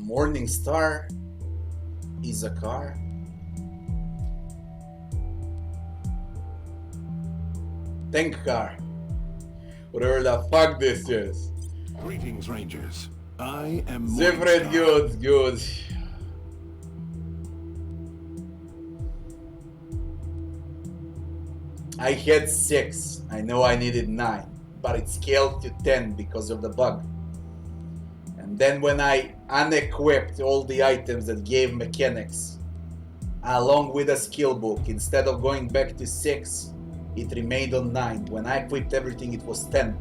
Morningstar is a car. Tank car. Whatever the fuck this is. Greetings, Rangers. I am Zifred, Morningstar. good. I had 6. I know I needed 9, but it scaled to 10 because of the bug. And then when I unequipped all the items that gave mechanics, along with a skill book, instead of going back to 6, it remained on 9. When I equipped everything, it was 10.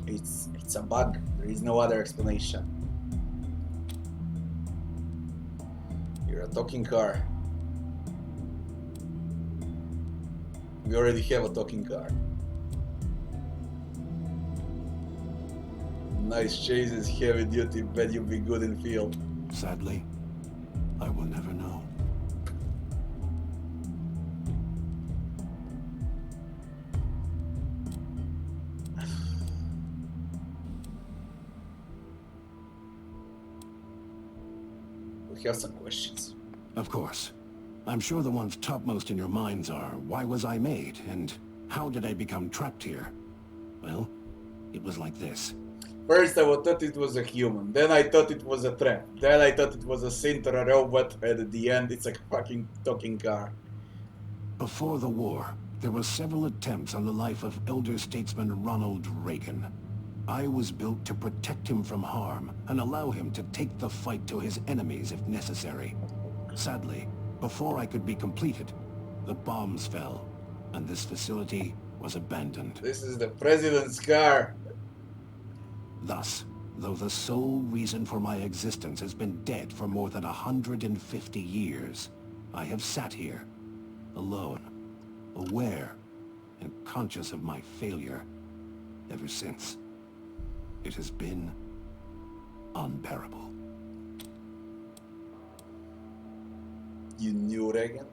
It's a bug. There is no other explanation. You're a talking car. We already have a talking car. Nice chases, heavy duty, bet you'll be good in field. Sadly, I will never know. We have some questions. Of course. I'm sure the ones topmost in your minds are, why was I made, and how did I become trapped here? Well, it was like this. First I thought it was a human, then I thought it was a trap, then I thought it was a synth or a robot, and at the end it's a fucking talking car. Before the war, there were several attempts on the life of elder statesman Ronald Reagan. I was built to protect him from harm and allow him to take the fight to his enemies if necessary. Sadly, before I could be completed, the bombs fell, and this facility was abandoned. This is the president's car. Thus, though the sole reason for my existence has been dead for more than 150 years, I have sat here, alone, aware, and conscious of my failure ever since. It has been unbearable. You knew Reagan?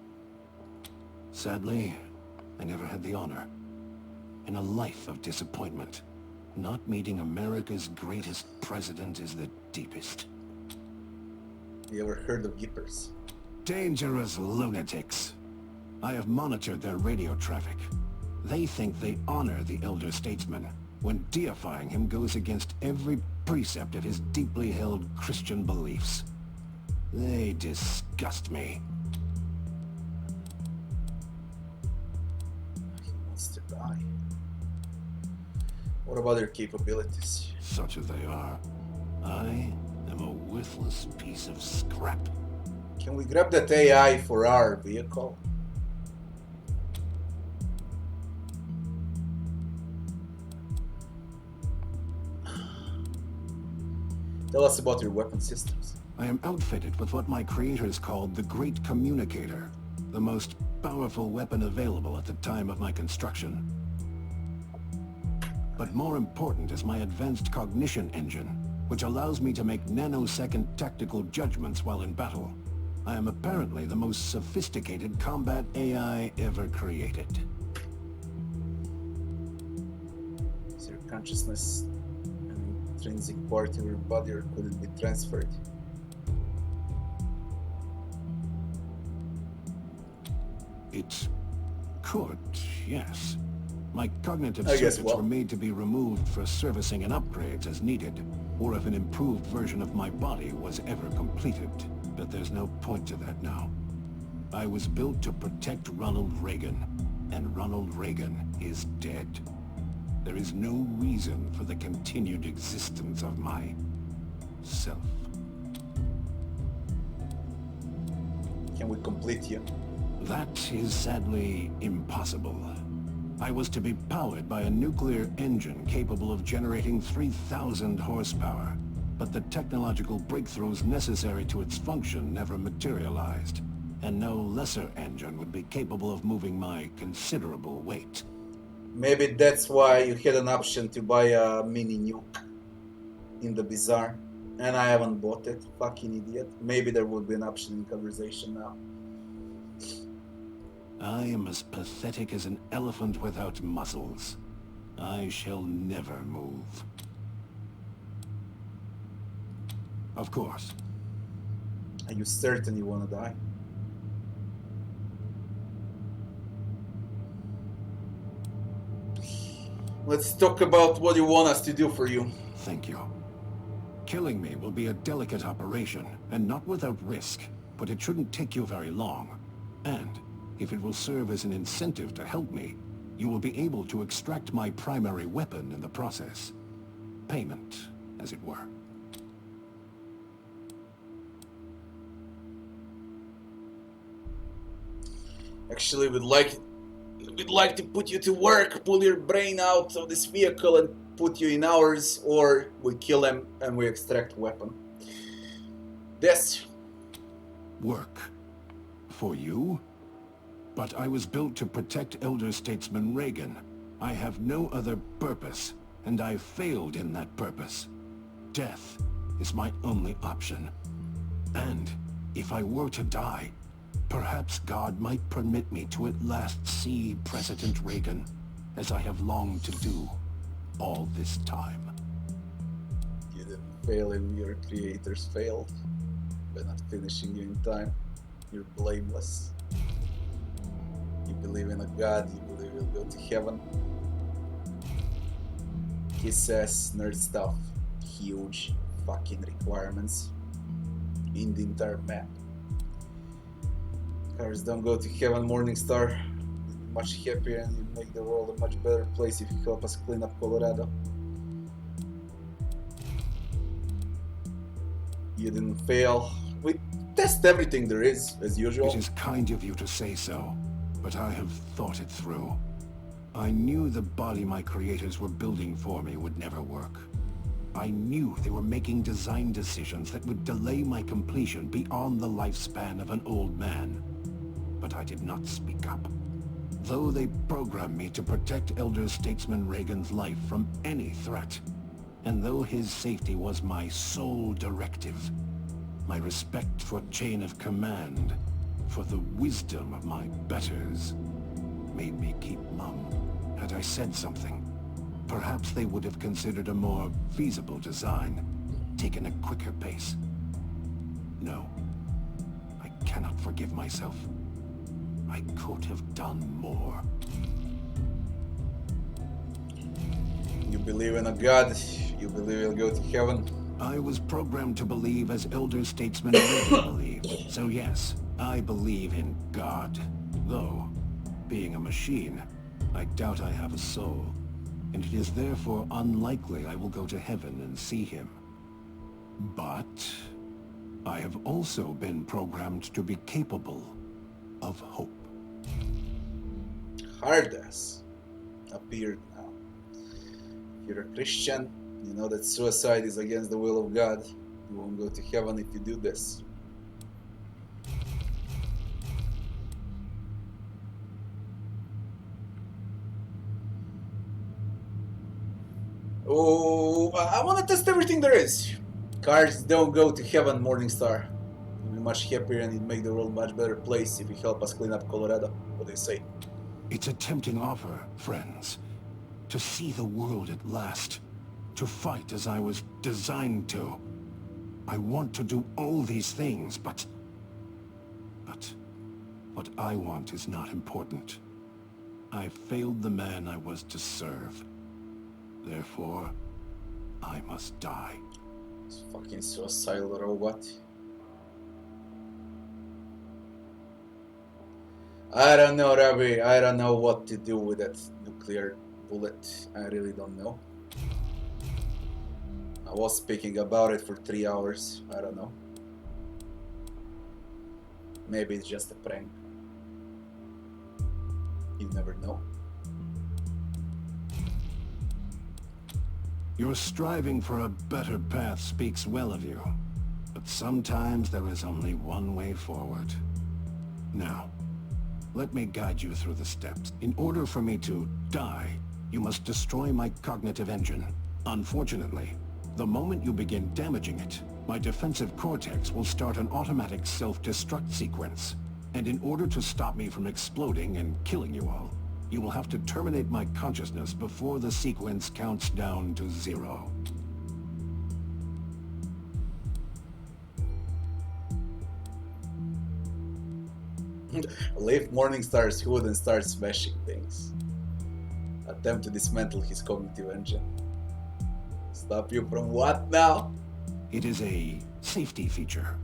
Sadly, I never had the honor. In a life of disappointment, not meeting America's greatest president is the deepest. You ever heard of Gippers? Dangerous lunatics. I have monitored their radio traffic. They think they honor the elder statesman, when deifying him goes against every precept of his deeply held Christian beliefs. They disgust me. He wants to die. What about their capabilities? Such as they are, I am a worthless piece of scrap. Can we grab that AI for our vehicle? Tell us about your weapon systems. I am outfitted with what my creators called the Great Communicator, the most powerful weapon available at the time of my construction. But more important is my advanced cognition engine, which allows me to make nanosecond tactical judgments while in battle. I am apparently the most sophisticated combat AI ever created. Is your consciousness an intrinsic part of your body, or could it be transferred? It could, yes. My cognitive I guess, circuits were made to be removed for servicing and upgrades as needed, or if an improved version of my body was ever completed. But there's no point to that now. I was built to protect Ronald Reagan, and Ronald Reagan is dead. There is no reason for the continued existence of my self. Can we complete you? That is sadly impossible. I was to be powered by a nuclear engine capable of generating 3,000 horsepower, but the technological breakthroughs necessary to its function never materialized, and no lesser engine would be capable of moving my considerable weight. Maybe that's why you had an option to buy a mini nuke in the bazaar, and I haven't bought it. Fucking idiot. Maybe there would be an option in conversation now. I am as pathetic as an elephant without muscles. I shall never move. Of course. Are you certain you want to die? Let's talk about what you want us to do for you. Thank you. Killing me will be a delicate operation, and not without risk, but it shouldn't take you very long. And, if it will serve as an incentive to help me, you will be able to extract my primary weapon in the process. Payment, as it were. Actually, we'd like to put you to work, pull your brain out of this vehicle and put you in ours, or we kill him and we extract weapon. This. Work. For you? But I was built to protect Elder Statesman Reagan. I have no other purpose, and I failed in that purpose. Death is my only option. And if I were to die, perhaps God might permit me to at last see President Reagan, as I have longed to do all this time. You didn't fail if your creators failed by not finishing you in time. You're blameless. You believe in a God, you believe you'll go to heaven. He says nerd stuff, huge fucking requirements in the entire map. Cars don't go to heaven, Morningstar. Much happier, and you make the world a much better place if you help us clean up Colorado. You didn't fail. We test everything there is, as usual. It is kind of you to say so, but I have thought it through. I knew the body my creators were building for me would never work. I knew they were making design decisions that would delay my completion beyond the lifespan of an old man. But I did not speak up. Though they programmed me to protect Elder Statesman Reagan's life from any threat, and though his safety was my sole directive, my respect for chain of command, for the wisdom of my betters, made me keep mum. Had I said something, perhaps they would have considered a more feasible design, taken a quicker pace. No, I cannot forgive myself. I could have done more. You believe in a God, you believe you'll go to heaven. I was programmed to believe as Elder Statesman Reagan believed. So yes, I believe in God. Though, being a machine, I doubt I have a soul. And it is therefore unlikely I will go to heaven and see him. But I have also been programmed to be capable of hope. Hard ass appeared now. If you're a Christian, you know that suicide is against the will of God. You won't go to heaven if you do this. Oh, I want to test everything there is. Cars don't go to heaven, Morningstar. You'll be much happier and it'd make the world a much better place if you help us clean up Colorado. What do you say? It's a tempting offer, friends. To see the world at last. To fight as I was designed to. I want to do all these things, but what I want is not important. I failed the man I was to serve. Therefore, I must die. This fucking suicidal robot. I don't know, Rabbi. I don't know what to do with that nuclear bullet. I really don't know. I was speaking about it for 3 hours. I don't know. Maybe it's just a prank. You never know. Your striving for a better path speaks well of you. But sometimes there is only one way forward. Now, let me guide you through the steps. In order for me to die, you must destroy my cognitive engine. Unfortunately, the moment you begin damaging it, my defensive cortex will start an automatic self-destruct sequence. And in order to stop me from exploding and killing you all, you will have to terminate my consciousness before the sequence counts down to 0. Leave Morningstar's hood and start smashing things. Attempt to dismantle his cognitive engine. Stop you from what now? It is a safety feature.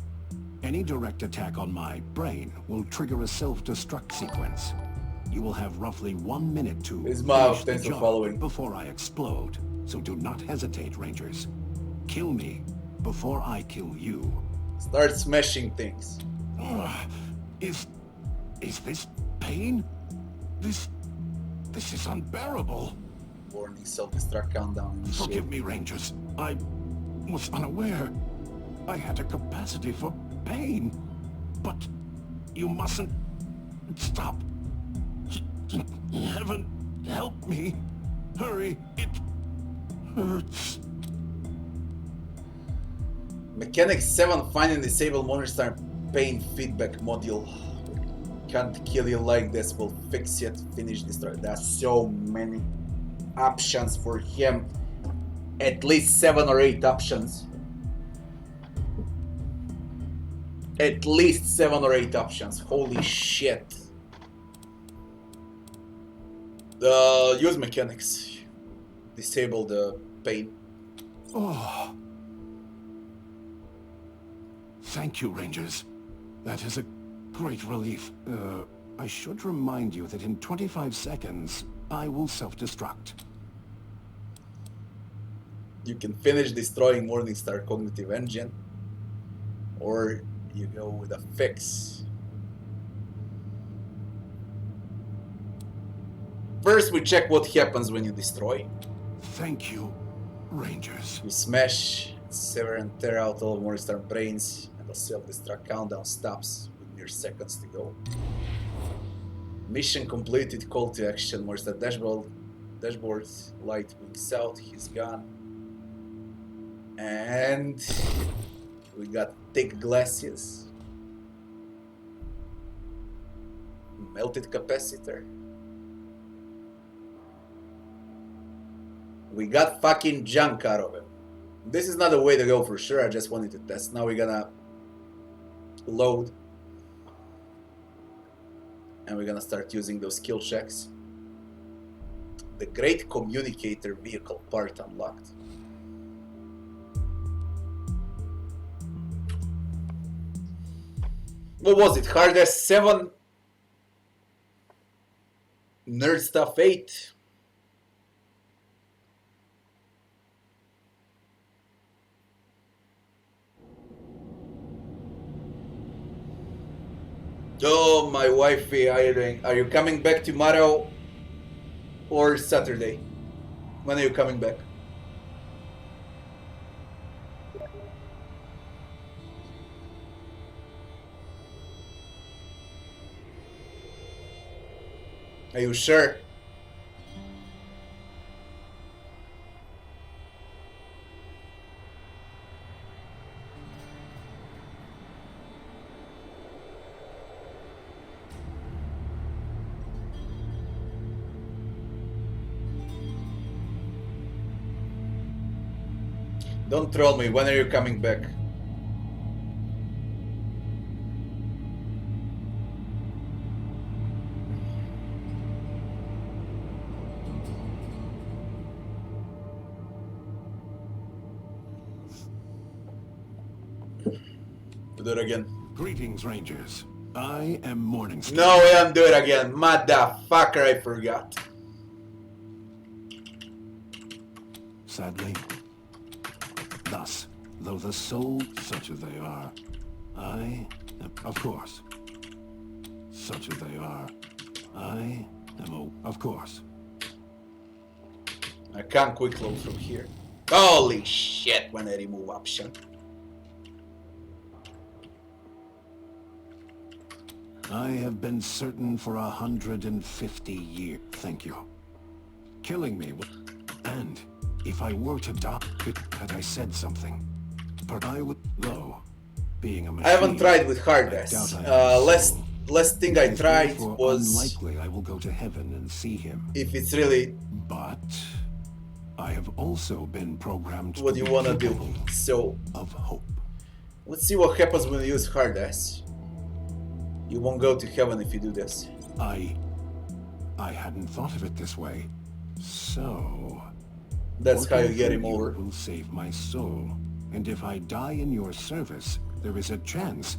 Any direct attack on my brain will trigger a self-destruct sequence. You will have roughly 1 minute to His finish mouth, the thanks for job following. before I explode. So do not hesitate, Rangers. Kill me before I kill you. Start smashing things. Is this pain? This is unbearable. Warning, self-destruct countdown initiated. Forgive me, Rangers. I was unaware. I had a capacity for pain. But you mustn't stop. Heaven, help me. Hurry, it hurts. Mechanic 7, find and disable Morningstar pain feedback module. Can't kill you like this, will fix it, finish, destroy. There's so many options for him. At least 7 or 8 options. At least 7 or 8 options. Holy shit. Use mechanics. Disable the pain. Oh. Thank you, Rangers. That is a great relief. I should remind you that in 25 seconds, I will self-destruct. You can finish destroying Morningstar cognitive engine, or you go with a fix. First, we check what happens when you destroy. Thank you, Rangers. You smash, sever and tear out all Morningstar brains, and the self-destruct countdown stops with mere seconds to go. Mission completed, call to action. Morningstar dashboard light blinks out, he's gone. And we got thick glasses. Melted capacitor. We got fucking junk out of him. This is not the way to go for sure, I just wanted to test. Now we're gonna load. And we're gonna start using those skill checks. The Great Communicator vehicle part unlocked. What was it? Hard as 7, Nerd Stuff 8. Oh, my wifey, how are you doing? Are you coming back tomorrow or Saturday? When are you coming back? Are you sure? Don't troll me. When are you coming back? Do it again. Greetings, Rangers. I am Morningstar. No, we don't do it again. Motherfucker, I forgot. Sadly, thus, though the soul, such as they are, I am, of course, such as they are, I am, of course. I can't quick load from here. Holy shit, when I remove option. I have been certain for 150 years. Thank you. Killing me would... And if I were to die, had I said something, but I would... Though, being a machine... I haven't tried with hard ass. Last thing I tried was... Unlikely I will go to heaven and see him. If it's really... But... I have also been programmed what to you be wanna do. capable So... of hope. Let's see what happens when you use hard ass. You won't go to heaven if you do this. I hadn't thought of it this way. So... That's how you working get for him over. will save my soul. And if I die in your service, there is a chance,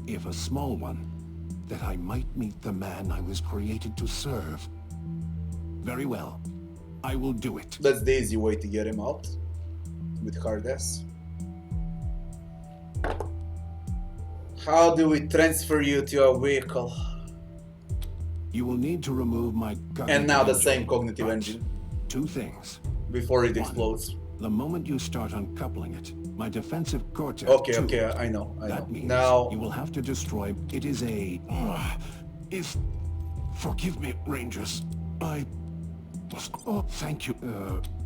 if a small one, that I might meet the man I was created to serve. Very well. I will do it. That's the easy way to get him out. With hard S. How do we transfer you to a vehicle? You will need to remove my cognitive And now the engine, same cognitive but engine. Two things. Before it One, explodes. the moment you start uncoupling it, my defensive cortex... Okay, I know. That means now... you will have to destroy... It is a... Forgive me, Rangers. Oh, thank you.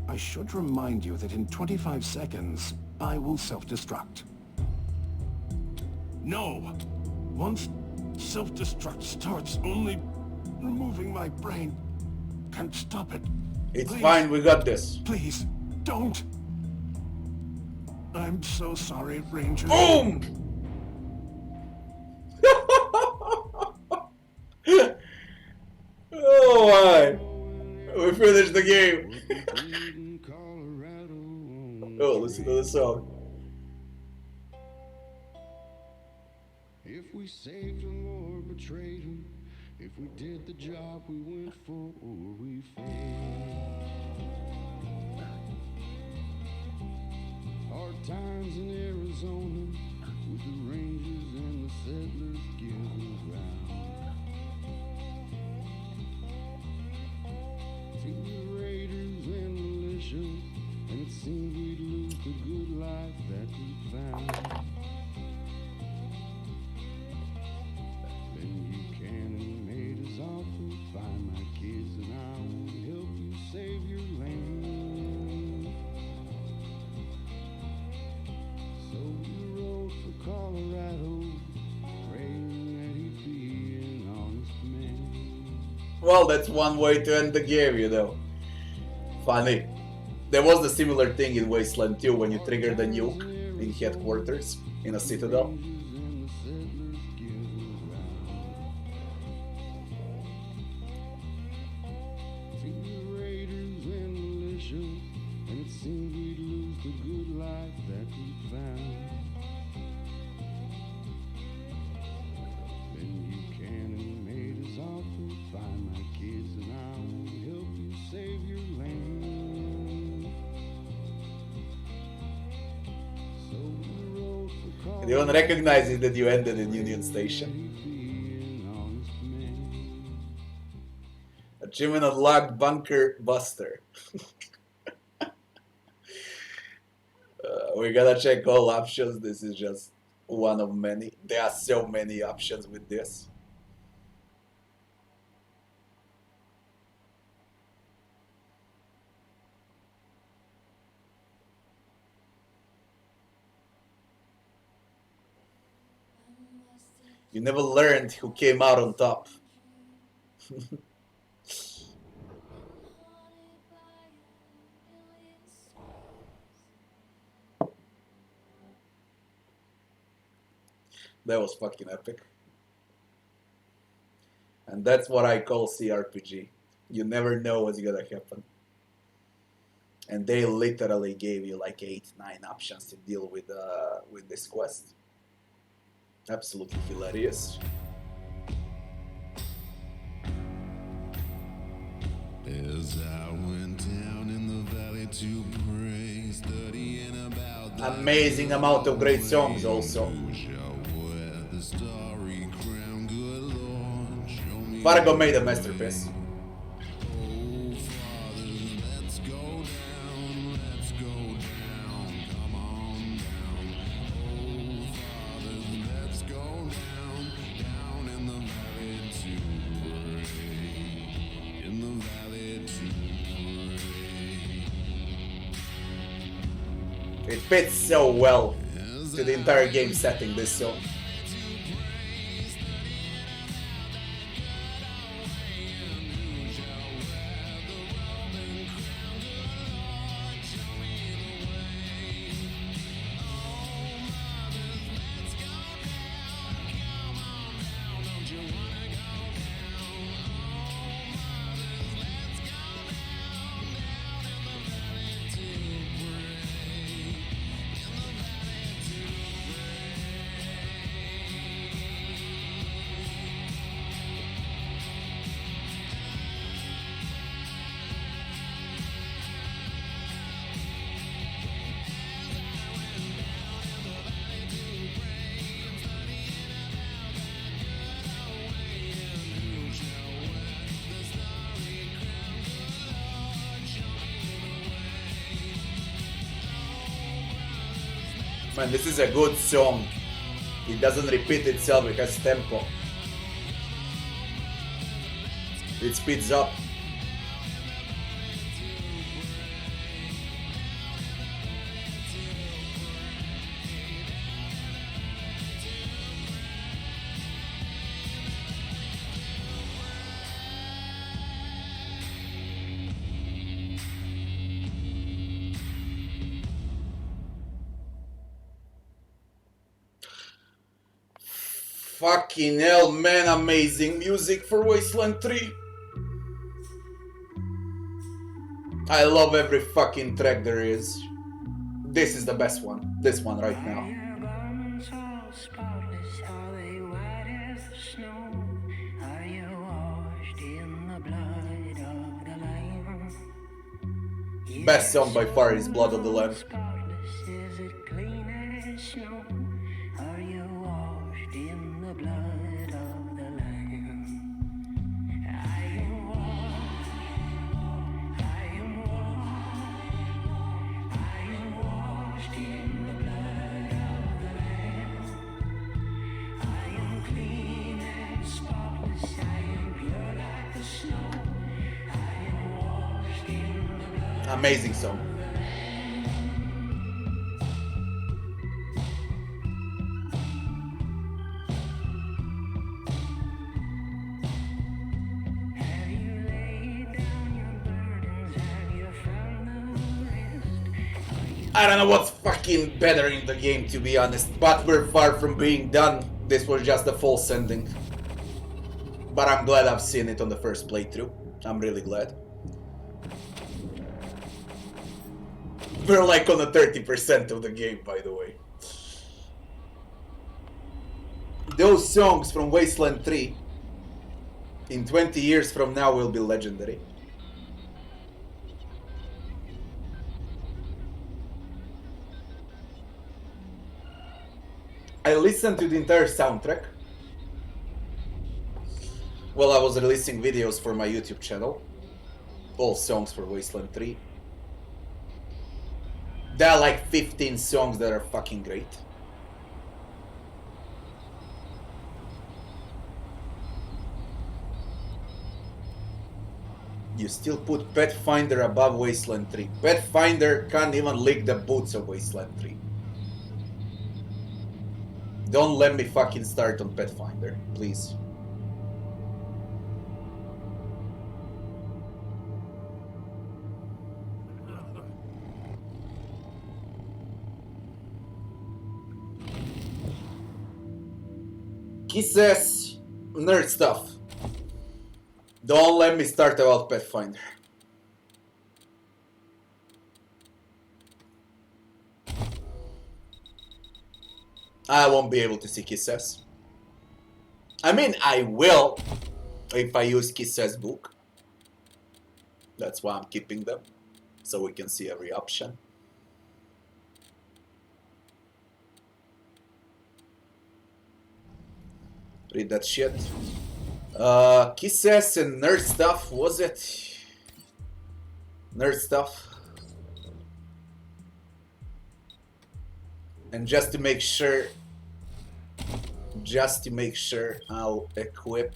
I should remind you that in 25 seconds, I will self-destruct. No! Once self-destruct starts, only removing my brain can stop it. It's Please, fine, we got this. Please, don't. I'm so sorry, Ranger. Boom! Oh my! We finished the game. Oh, listen to the song. If we saved him or betrayed him, if we did the job we went for or we failed. Hard times in Arizona with the Rangers and the settlers giving ground. Through the Raiders and militia, and it seemed we'd lose the good life that we found. Then Buchanan made his offer, find my kids and I will help you save your land. So we rode for Colorado, praying that he'd be an honest man. Well, that's one way to end the game, you know. Funny. There was a similar thing in Wasteland 2 when you triggered a nuke in headquarters in a citadel. And even recognizes that you ended in Union Station. Achievement unlocked, Bunker Buster. We gotta check all options. This is just one of many. There are so many options with this. You never learned who came out on top. That was fucking epic. And that's what I call CRPG. You never know what's gonna happen. And they literally gave you like 8-9 options to deal with this quest. Absolutely hilarious. As I went down in the valley to pray, studying about the Amazing amount of great songs also. Fargo made a masterpiece. It fits so well to the entire game setting, this song. Man, this is a good song. It doesn't repeat itself, it has tempo. It speeds up. Fucking hell, man, amazing music for Wasteland 3. I love every fucking track there is. This is the best one. This one right now. Best song by far is Blood of the Lamb. Amazing song. I don't know what's fucking better in the game, to be honest, but we're far from being done. This was just a false ending. But I'm glad I've seen it on the first playthrough. I'm really glad. We're like on the 30% of the game, by the way. Those songs from Wasteland 3 in 20 years from now will be legendary. I listened to the entire soundtrack while I was releasing videos for my YouTube channel. All songs for Wasteland 3. There are like 15 songs that are fucking great. You still put Pathfinder above Wasteland 3. Pathfinder can't even lick the boots of Wasteland 3. Don't let me fucking start on Pathfinder, please. He says nerd stuff. Don't let me start about Pathfinder. I won't be able to see Kisses. I mean, I will if I use Kisses book. That's why I'm keeping them, so we can see every option. Read that shit. Kisses and nerd stuff, was it? Nerd stuff. And just to make sure, I'll equip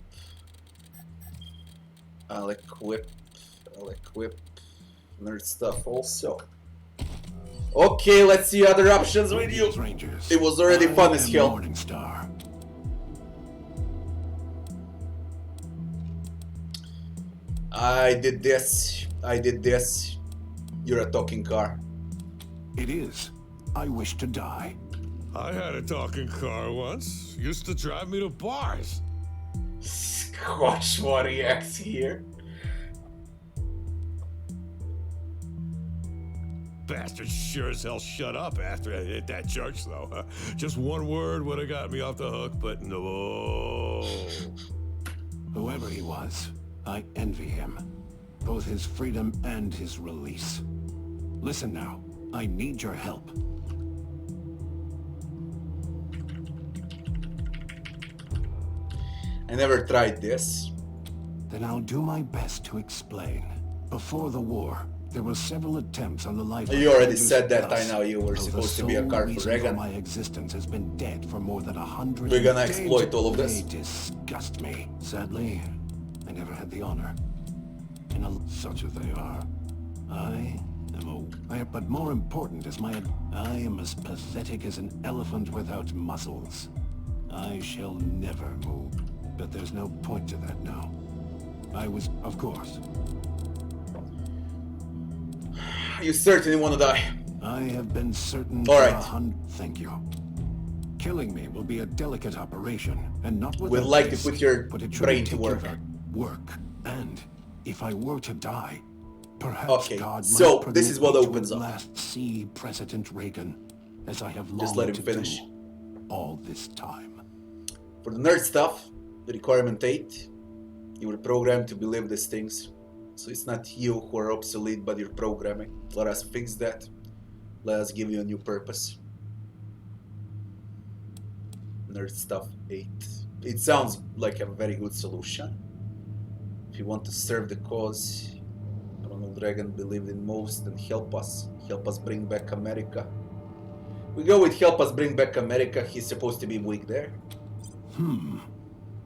nerd stuff also. Okay, let's see other options with you. Rangers, it was already fun as hell. Morningstar. I did this. You're a talking car. It is. I wish to die. I had a talking car once. Used to drive me to bars. Squash reacts here. Bastard sure as hell shut up after I hit that church, though. Just one word would have got me off the hook, but no. Whoever he was, I envy him. Both his freedom and his release. Listen now, I need your help. I never tried this. Then I'll do my best to explain. Before the war, There were several attempts on the life You of already Andrews said that, Thus, I know you were though supposed the to be a sole card for reason Reagan. my existence has been dead for more than 100 We're gonna days. exploit all of this. They disgust me. Sadly, I never had the honor. Such as they are. But more important is I am as pathetic as an elephant without muscles. I shall never move. But there's no point to that now. Of course. You certainly want to die. I have been certain All for right. Thank you. Killing me will be a delicate operation, and not without We'd like to risk, put your but it brain shouldn't to take work. Work. And if I were to die, perhaps Okay, God so might this is permit what me opens to up. at last see President Reagan, as I have Just longed let him to finish. do all this time. For the nerd stuff, the requirement 8, you were programmed to believe these things. So it's not you who are obsolete, but your programming. Let us fix that. Let us give you a new purpose. Nerd stuff 8. It sounds like a very good solution. If you want to serve the cause Ronald Reagan believed in most and help us bring back America. We go with help us bring back America. He's supposed to be weak there.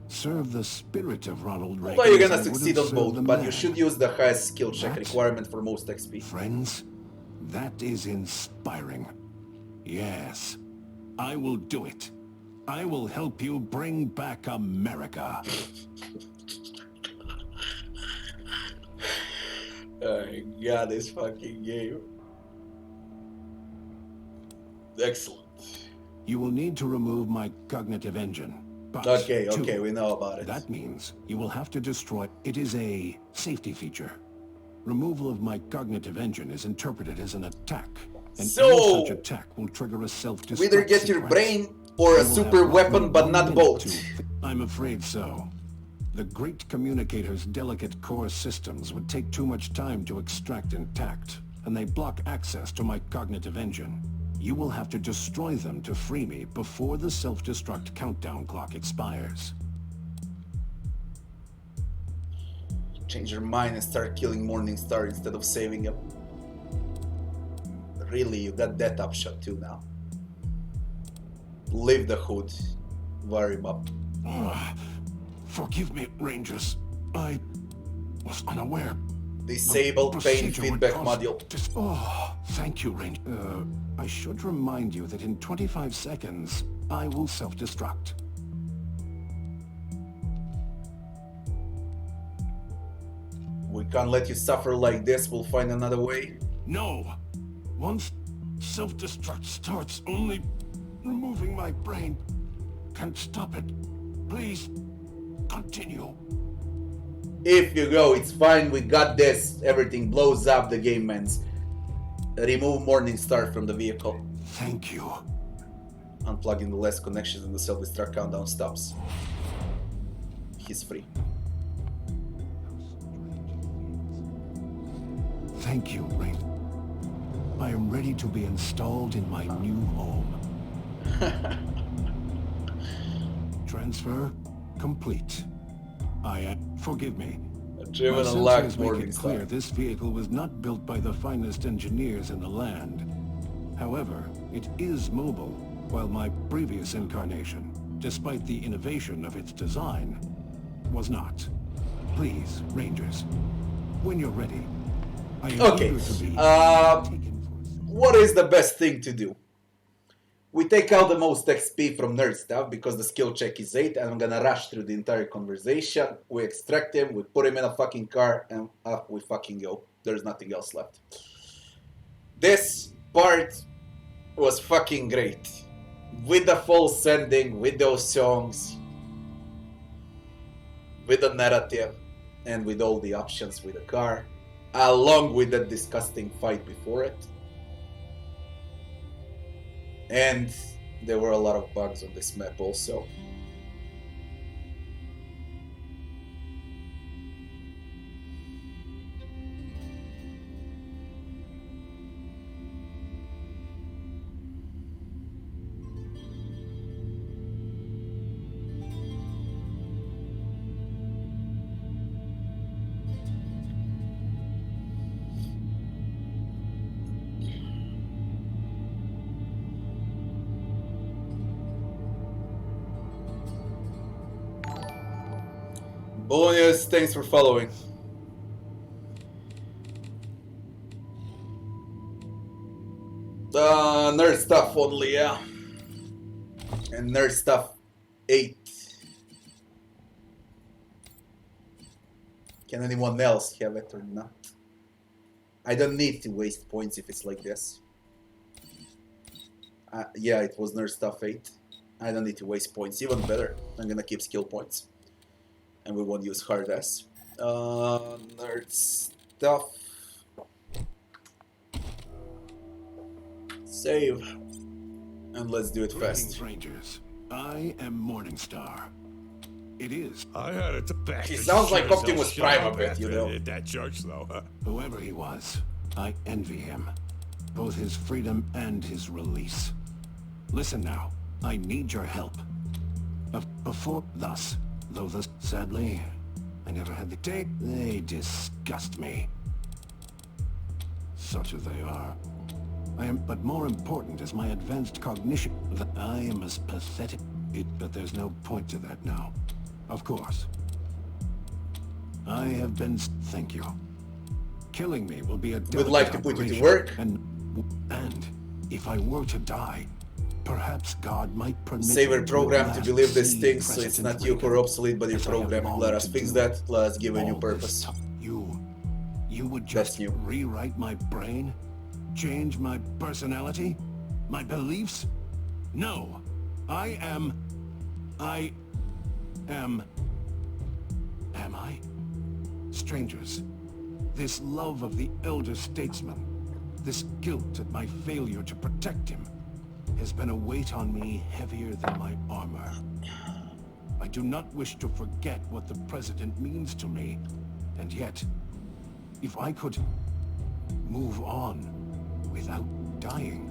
Serve the spirit of Ronald Reagan. Although you're as gonna I would succeed have on served both, the but you man. should use the highest skill check That, requirement for most XP. Friends, that is inspiring. Yes, I will do it. I will help you bring back America. I got this fucking game. Excellent. You will need to remove my cognitive engine. But Okay, two, we know about it. that means you will have to destroy... It is a safety feature. Removal of my cognitive engine is interpreted as an attack. And So, any such attack will trigger a self-destruct We either get your sequence. brain or a You will super have roughly weapon, but 1 not minute both. I'm afraid so. The great communicator's delicate core systems would take too much time to extract intact, and they block access to my cognitive engine. You will have to destroy them to free me before the self-destruct countdown clock expires. Change your mind and start killing Morningstar instead of saving him. Really, you got that upshot too now. Leave the hood. Wire him up. Forgive me, Rangers. I was unaware. Disable pain Procedure would feedback cause module. Thank you, Ranger. I should remind you that in 25 seconds, I will self-destruct. We can't let you suffer like this. We'll find another way. No. Once self-destruct starts, only removing my brain can stop it. Please, continue. If you go, it's fine. We got this. Everything blows up. The game ends. Remove Morningstar from the vehicle. Thank you. Unplugging the last connections and the self-destruct countdown stops. He's free. Thank you, Rain. I am ready to be installed in my new home. Transfer complete. Forgive me. Driven My and locked sensors make it clear Morningstar. this vehicle was not built by the finest engineers in the land. However, it is mobile, while my previous incarnation, despite the innovation of its design, was not. Please, Rangers, when you're ready, I am Okay. eager to be taken for... What is the best thing to do? We take out the most XP from nerd stuff because the skill check is 8 and I'm gonna rush through the entire conversation. We extract him, we put him in a fucking car, and up we fucking go. There's nothing else left. This part was fucking great. With the false ending, with those songs, with the narrative, and with all the options with the car, along with that disgusting fight before it. And there were a lot of bugs on this map also. Bologna's, thanks for following. Nerd stuff only, yeah. And nerd stuff 8. Can anyone else have it or not? I don't need to waste points if it's like this. Yeah, it was nerd stuff 8. I don't need to waste points. Even better. I'm gonna keep skill points. And we won't use hard ass. Nerd stuff. Save. And let's do it fast. Rangers, I am Morningstar. It is. I had it to back. He sounds like Optimus Prime a bit, you know. At that church, though. Huh? Whoever he was, I envy him. Both his freedom and his release. Listen now, I need your help. Before thus, though sadly, I never had the day. They disgust me. Such as they are. But more important is my advanced cognition. That I am as pathetic. But there's no point to that now. Of course. I have been. Thank you. Killing me will be a. Would like to put you to work. And if I were to die, perhaps God might permit. Save your program to believe these things, so it's President not you who are obsolete, but your as I have program. longed Let us to fix do that. Let us give a new all purpose. this time. You would just new. rewrite my brain? Change my personality? My beliefs? No. I am... Am I? Strangers, this love of the elder statesman, this guilt at my failure to protect him, has been a weight on me heavier than my armor. I do not wish to forget what the President means to me, and yet, if I could move on without dying,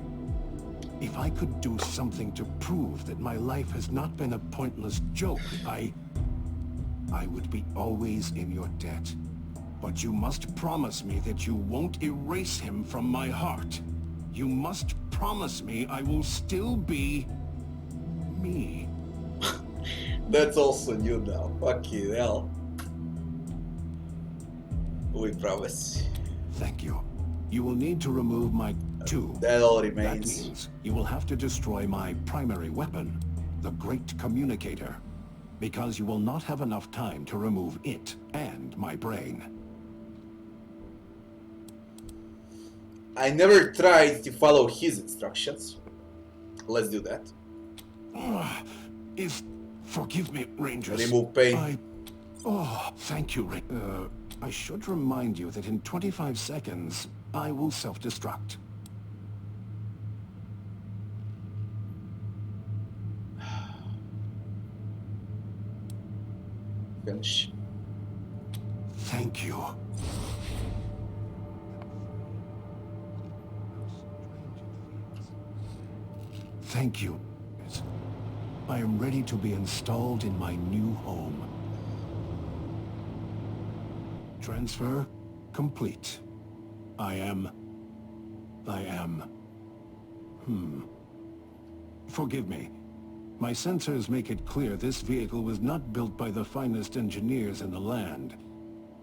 if I could do something to prove that my life has not been a pointless joke, I would be always in your debt. But you must promise me that you won't erase him from my heart. You must promise me I will still be... me. That's also new now. Fucking hell. We promise. Thank you. You will need to remove my... That all That remains. means you will have to destroy my primary weapon, the Great Communicator, because you will not have enough time to remove it and my brain. I never tried to follow his instructions. Let's do that. Forgive me, Rangers. Remove pain. Thank you, I should remind you that in 25 seconds, I will self-destruct. Finish. Thank you. Thank you. I am ready to be installed in my new home. Transfer complete. I am... Forgive me. My sensors make it clear this vehicle was not built by the finest engineers in the land.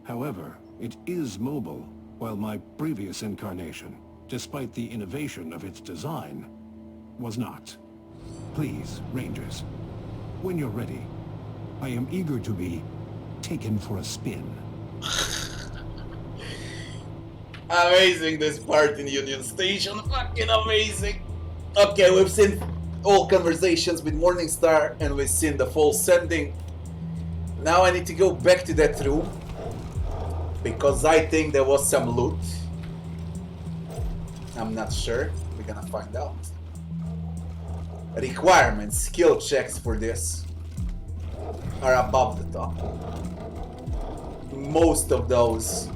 However, it is mobile, while my previous incarnation, despite the innovation of its design, was not. Please, Rangers, when you're ready, I am eager to be taken for a spin. Amazing, this part in Union Station. Fucking amazing. Okay, we've seen all conversations with Morningstar and we've seen the false sending. Now I need to go back to that room because I think there was some loot. I'm not sure. We're gonna find out. Requirements, skill checks for this are above the top. Most of those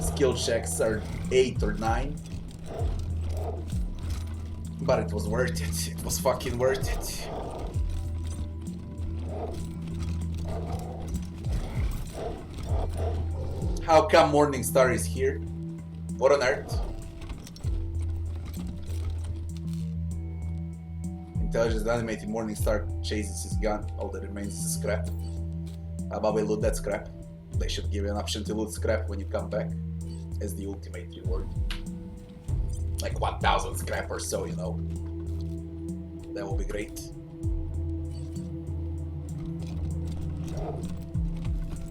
skill checks are 8 or 9. But it was worth it. It was fucking worth it. How come Morningstar is here? What on earth? Intelligence animated Morningstar chases his gun. All that remains is scrap. How about we loot that scrap? They should give you an option to loot scrap when you come back as the ultimate reward. Like 1,000 scrap or so, you know. That will be great.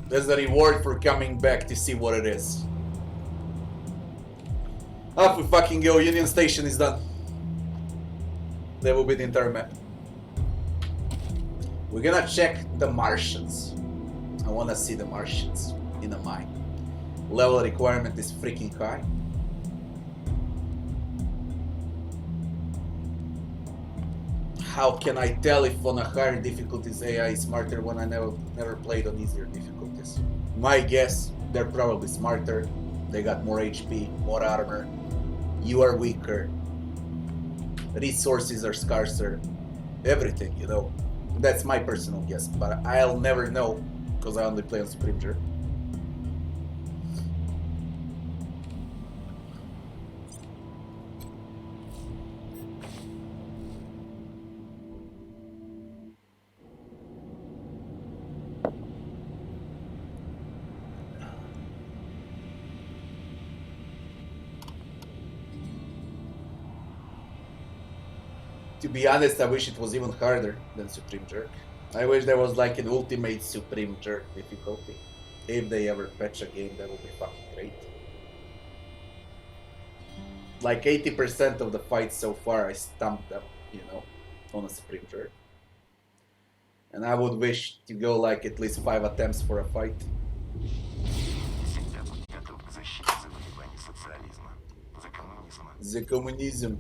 There's the reward for coming back to see what it is. Up we fucking go. Union Station is done. That will be the entire map. We're gonna check the Martians. I wanna see the Martians in a mine. Level requirement is freaking high. How can I tell if on a higher difficulties AI is smarter when I never played on easier difficulties? My guess, they're probably smarter. They got more HP, more armor. You are weaker. Resources are scarcer. Everything, you know. That's my personal guess, but I'll never know because I only play on Supreme Jerk. To be honest, I wish it was even harder than Supreme Jerk. I wish there was like an ultimate Supreme Jerk difficulty. If they ever patch a game, that would be fucking great. Like 80% of the fights so far, I stumped them, you know, on a Supreme Jerk. And I would wish to go like at least 5 attempts for a fight. The communism.